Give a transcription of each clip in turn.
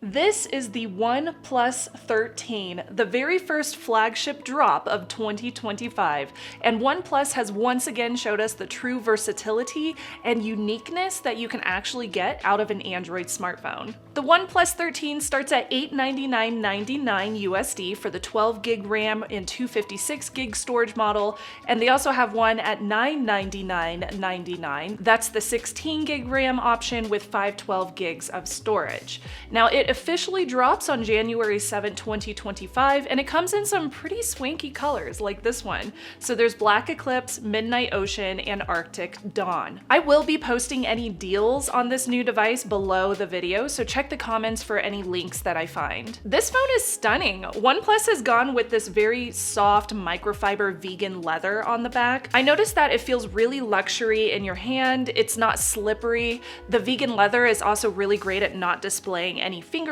This is the OnePlus 13, the very first flagship drop of 2025, and OnePlus has once again showed us the true versatility and uniqueness that you can actually get out of an Android smartphone. The OnePlus 13 starts at $899.99 USD for the 12 gig RAM and 256 gig storage model, and they also have one at $999.99. That's the 16 gig RAM option with 512 gigs of storage. Now, it officially drops on January 7, 2025, and it comes in some pretty swanky colors like this one. So there's Black Eclipse, Midnight Ocean, and Arctic Dawn. I will be posting any deals on this new device below the video, so check the comments for any links that I find. This phone is stunning. OnePlus has gone with this very soft microfiber vegan leather on the back. I noticed that it feels really luxury in your hand. It's not slippery. The vegan leather is also really great at not displaying any fingerprints,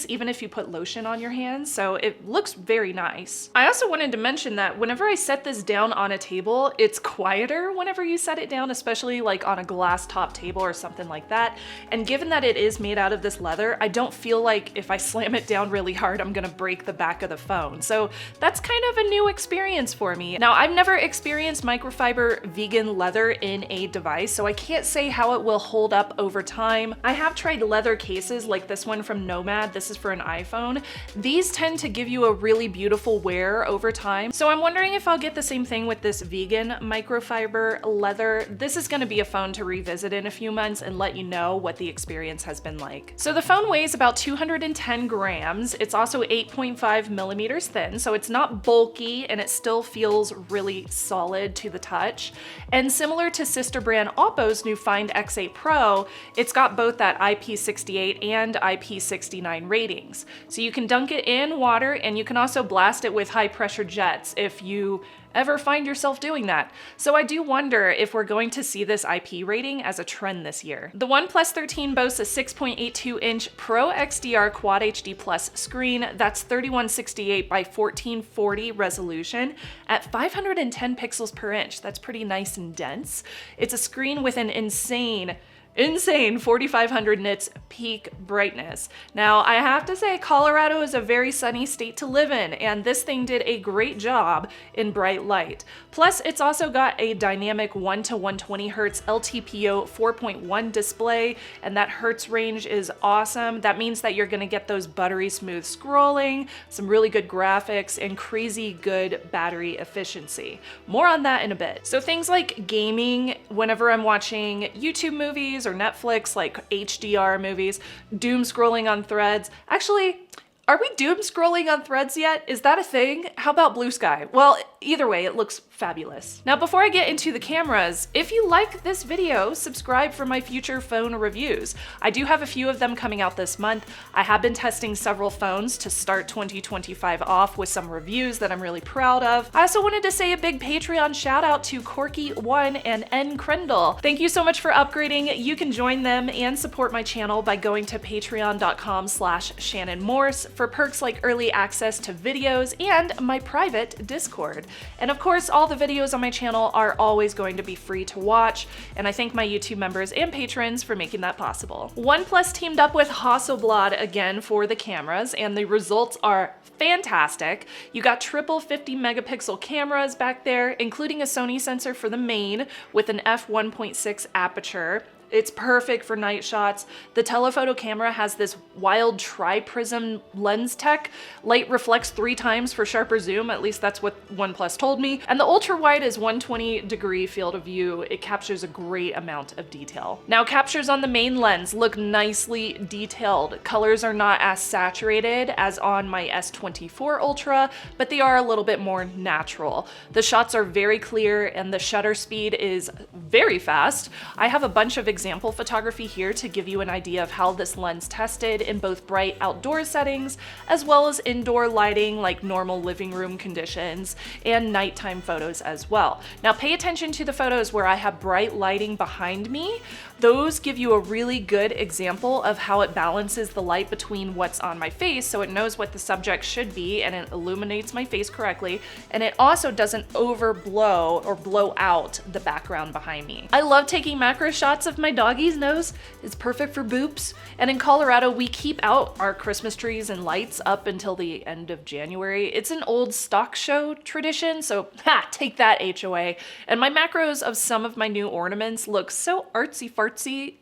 even if you put lotion on your hands, so it looks very nice. I also wanted to mention that whenever I set this down on a table, it's quieter whenever you set it down, especially like on a glass top table or something like that. And given that it is made out of this leather, I don't feel like if I slam it down really hard, I'm gonna break the back of the phone. So that's kind of a new experience for me. Now, I've never experienced microfiber vegan leather in a device, so I can't say how it will hold up over time. I have tried leather cases like this one from Nomad. This is for an iPhone. These tend to give you a really beautiful wear over time. So I'm wondering if I'll get the same thing with this vegan microfiber leather. This is gonna be a phone to revisit in a few months and let you know what the experience has been like. So the phone weighs about 210 grams. It's also 8.5 millimeters thin, so it's not bulky and it still feels really solid to the touch. And similar to sister brand Oppo's new Find X8 Pro, it's got both that IP68 and IP69 ratings. So you can dunk it in water and you can also blast it with high pressure jets if you ever find yourself doing that. So I do wonder if we're going to see this IP rating as a trend this year. The OnePlus 13 boasts a 6.82-inch Pro XDR Quad HD Plus screen that's 3168 by 1440 resolution at 510 pixels per inch. That's pretty nice and dense. It's a screen with an insane 4,500 nits peak brightness. Now, I have to say, Colorado is a very sunny state to live in, and this thing did a great job in bright light. Plus, it's also got a dynamic 1 to 120 Hz LTPO 4.1 display, and that hertz range is awesome. That means that you're gonna get those buttery smooth scrolling, some really good graphics, and crazy good battery efficiency. More on that in a bit. So things like gaming, whenever I'm watching YouTube movies or Netflix, like HDR movies, doom scrolling on Threads. Actually, are we doom scrolling on Threads yet? Is that a thing? How about Blue Sky? Well, either way, it looks fabulous. Now, before I get into the cameras, if you like this video, subscribe for my future phone reviews. I do have a few of them coming out this month. I have been testing several phones to start 2025 off with some reviews that I'm really proud of. I also wanted to say a big Patreon shout out to Corky1 and N. Krendel. Thank you so much for upgrading. You can join them and support my channel by going to patreon.com/Shannon Morse for perks like early access to videos and my private Discord. And of course, all the videos on my channel are always going to be free to watch, and I thank my YouTube members and patrons for making that possible. OnePlus teamed up with Hasselblad again for the cameras, and the results are fantastic. You got triple 50 megapixel cameras back there, including a Sony sensor for the main with an f1.6 aperture. It's perfect for night shots. The telephoto camera has this wild tri-prism lens tech. Light reflects 3 times for sharper zoom, at least that's what OnePlus told me. And the ultra wide is 120-degree field of view. It captures a great amount of detail. Now, captures on the main lens look nicely detailed. Colors are not as saturated as on my S24 Ultra, but they are a little bit more natural. The shots are very clear and the shutter speed is very fast. I have a bunch of example photography here to give you an idea of how this lens tested in both bright outdoor settings as well as indoor lighting like normal living room conditions and nighttime photos as well. Now, pay attention to the photos where I have bright lighting behind me. Those give you a really good example of how it balances the light between what's on my face, so it knows what the subject should be and it illuminates my face correctly, and it also doesn't overblow or blow out the background behind me. I love taking macro shots of my doggy's nose. It's perfect for boops. And in Colorado, we keep out our Christmas trees and lights up until the end of January. It's an old stock show tradition, so take that HOA. And my macros of some of my new ornaments look so artsy-fartsy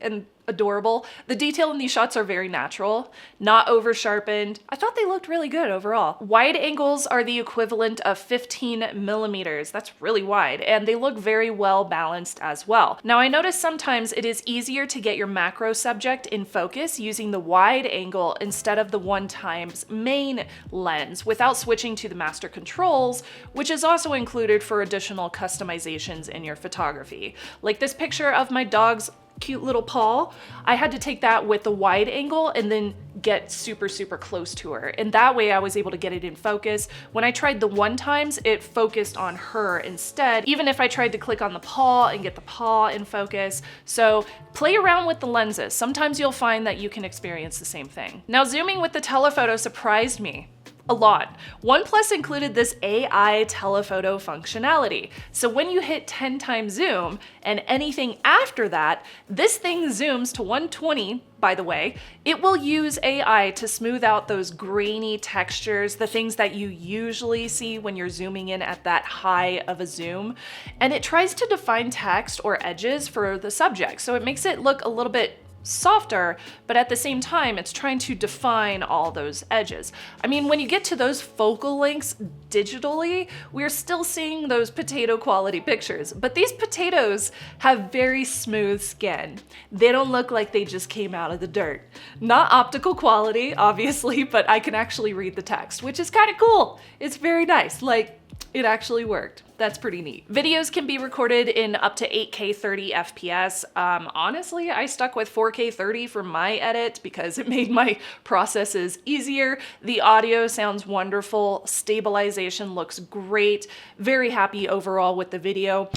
and adorable. The detail in these shots are very natural, not over sharpened. I thought they looked really good overall. Wide angles are the equivalent of 15 millimeters. That's really wide, and they look very well balanced as well. Now I notice sometimes it is easier to get your macro subject in focus using the wide angle instead of the 1x main lens without switching to the master controls, which is also included for additional customizations in your photography. Like this picture of my dog's cute little paw, I had to take that with the wide angle and then get super close to her. And that way I was able to get it in focus. When I tried the 1x, it focused on her instead, even if I tried to click on the paw and get the paw in focus. So play around with the lenses. Sometimes you'll find that you can experience the same thing. Now zooming with the telephoto surprised me a lot. OnePlus included this AI telephoto functionality. So when you hit 10x zoom and anything after that, this thing zooms to 120, by the way. It will use AI to smooth out those grainy textures, the things that you usually see when you're zooming in at that high of a zoom. And it tries to define text or edges for the subject. So it makes it look a little bit softer, but at the same time, it's trying to define all those edges. I mean, when you get to those focal lengths digitally, we're still seeing those potato quality pictures, but these potatoes have very smooth skin. They don't look like they just came out of the dirt. Not optical quality, obviously, but I can actually read the text, which is kind of cool. It's very nice. Like, it actually worked. That's pretty neat. Videos can be recorded in up to 8K 30 FPS. Honestly, I stuck with 4K 30 for my edit because it made my processes easier. The audio sounds wonderful. Stabilization looks great. Very happy overall with the video.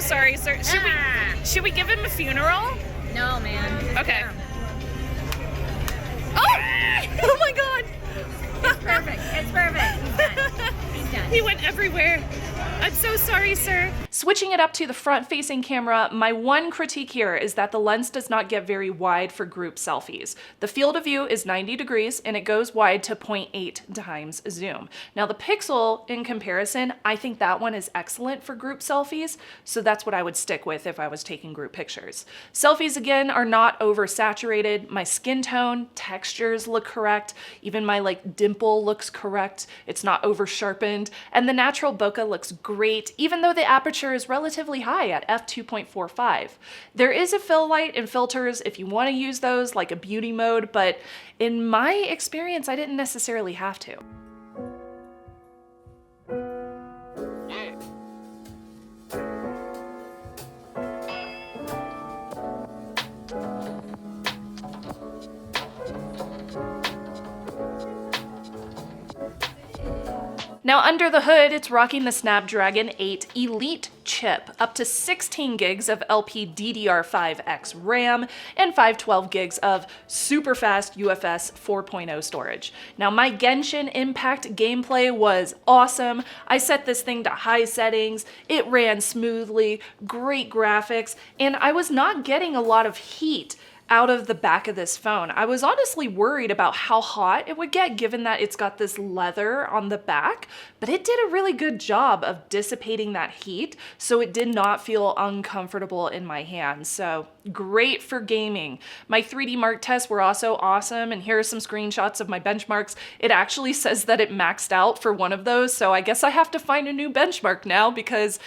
Sorry, sir. Should we give him a funeral? No, man. Okay. Oh! Oh my God! It's perfect. It's perfect. He's done. He's done. He went everywhere. I'm so sorry, sir. Switching it up to the front-facing camera, my one critique here is that the lens does not get very wide for group selfies. The field of view is 90 degrees and it goes wide to 0.8 times zoom. Now the Pixel, in comparison, I think that one is excellent for group selfies, so that's what I would stick with if I was taking group pictures. Selfies, again, are not oversaturated. My skin tone, textures look correct. Even my dimple looks correct. It's not over sharpened. And the natural bokeh looks great, even though the aperture is relatively high at f2.45. There is a fill light and filters if you want to use those, like a beauty mode, but in my experience, I didn't necessarily have to. Now under the hood, it's rocking the Snapdragon 8 Elite chip, up to 16 gigs of LPDDR5X RAM and 512 gigs of super fast UFS 4.0 storage. Now my Genshin Impact gameplay was awesome. I set this thing to high settings, it ran smoothly, great graphics, and I was not getting a lot of heat out of the back of this phone. I was honestly worried about how hot it would get given that it's got this leather on the back, but it did a really good job of dissipating that heat, so it did not feel uncomfortable in my hands. So great for gaming. My 3D Mark tests were also awesome, and here are some screenshots of my benchmarks. It actually says that it maxed out for one of those, so I guess I have to find a new benchmark now because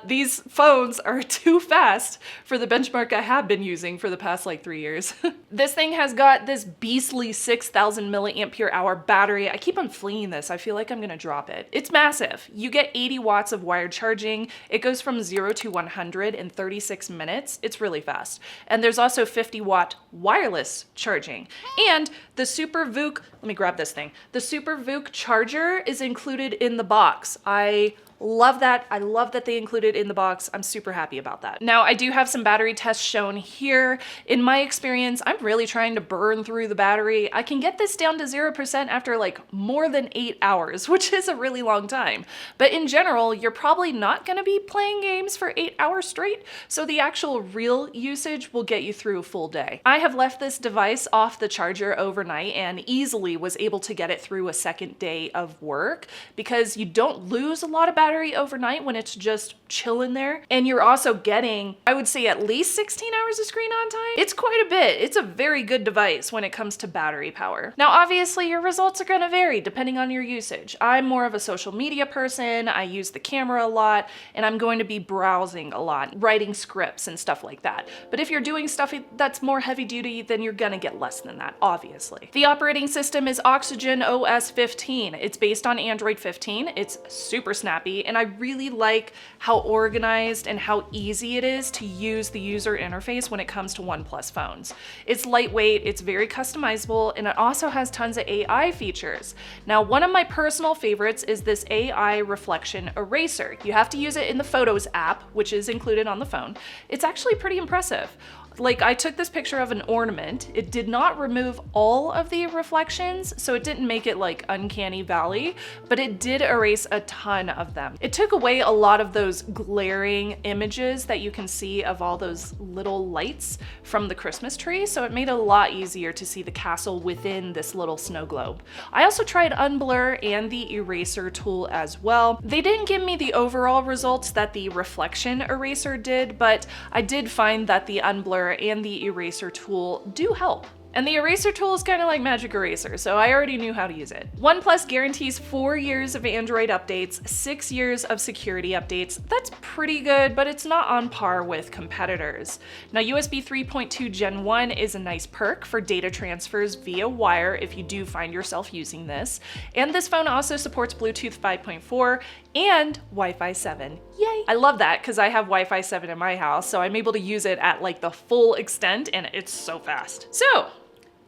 these phones are too fast for the benchmark I have been using for the past 3 3 years. This thing has got this beastly 6,000 milliampere hour battery. I keep on flinging this. I feel like I'm gonna drop it. It's massive. You get 80 watts of wired charging. It goes from 0 to 100 in 36 minutes. It's really fast. And there's also 50-watt wireless charging. And the Super VOOC, let me grab this thing. The Super VOOC charger is included in the box. I love that. I love that they included it in the box. I'm super happy about that. Now, I do have some battery tests shown here. In my experience, I'm really trying to burn through the battery. I can get this down to 0% after like more than 8 hours, which is a really long time. But in general, you're probably not gonna be playing games for 8 hours straight, so the actual real usage will get you through a full day. I have left this device off the charger overnight and easily was able to get it through a second day of work because you don't lose a lot of battery overnight when it's just chilling there. And you're also getting, I would say, at least 16 hours of screen on time. It's quite a bit. It's a very good device when it comes to battery power. Now, obviously, your results are gonna vary depending on your usage. I'm more of a social media person. I use the camera a lot, and I'm going to be browsing a lot, writing scripts and stuff like that. But if you're doing stuff that's more heavy duty, then you're gonna get less than that, obviously. The operating system is OxygenOS 15. It's based on Android 15. It's super snappy, and I really like how organized and how easy it is to use the user interface when it comes to OnePlus phones. It's lightweight, it's very customizable, and it also has tons of AI features. Now, one of my personal favorites is this AI reflection eraser. You have to use it in the Photos app, which is included on the phone. It's actually pretty impressive. Like, I took this picture of an ornament. It did not remove all of the reflections, so it didn't make it like uncanny valley, but it did erase a ton of them. It took away a lot of those glaring images that you can see of all those little lights from the Christmas tree, so it made it a lot easier to see the castle within this little snow globe. I also tried unblur and the eraser tool as well. They didn't give me the overall results that the reflection eraser did, but I did find that the unblur and the eraser tool do help. And the eraser tool is kind of like Magic Eraser, so I already knew how to use it. OnePlus guarantees 4 years of Android updates, 6 years of security updates. That's pretty good, but it's not on par with competitors. Now, USB 3.2 Gen 1 is a nice perk for data transfers via wire if you do find yourself using this. And this phone also supports Bluetooth 5.4 and Wi-Fi 7. Yay! I love that because I have Wi-Fi 7 in my house, so I'm able to use it at like the full extent, and it's so fast. So,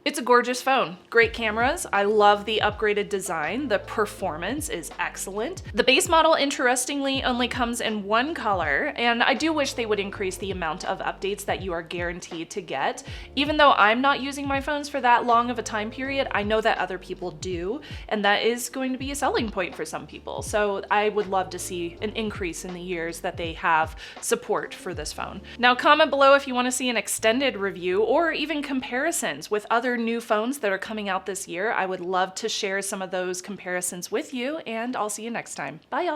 it's a gorgeous phone. Great cameras. I love the upgraded design. The performance is excellent. The base model, interestingly, only comes in one color, and I do wish they would increase the amount of updates that you are guaranteed to get. Even though I'm not using my phones for that long of a time period, I know that other people do, and that is going to be a selling point for some people. So I would love to see an increase in the years that they have support for this phone. Now, comment below if you want to see an extended review or even comparisons with other new phones that are coming out this year. I would love to share some of those comparisons with you, and I'll see you next time. Bye, y'all.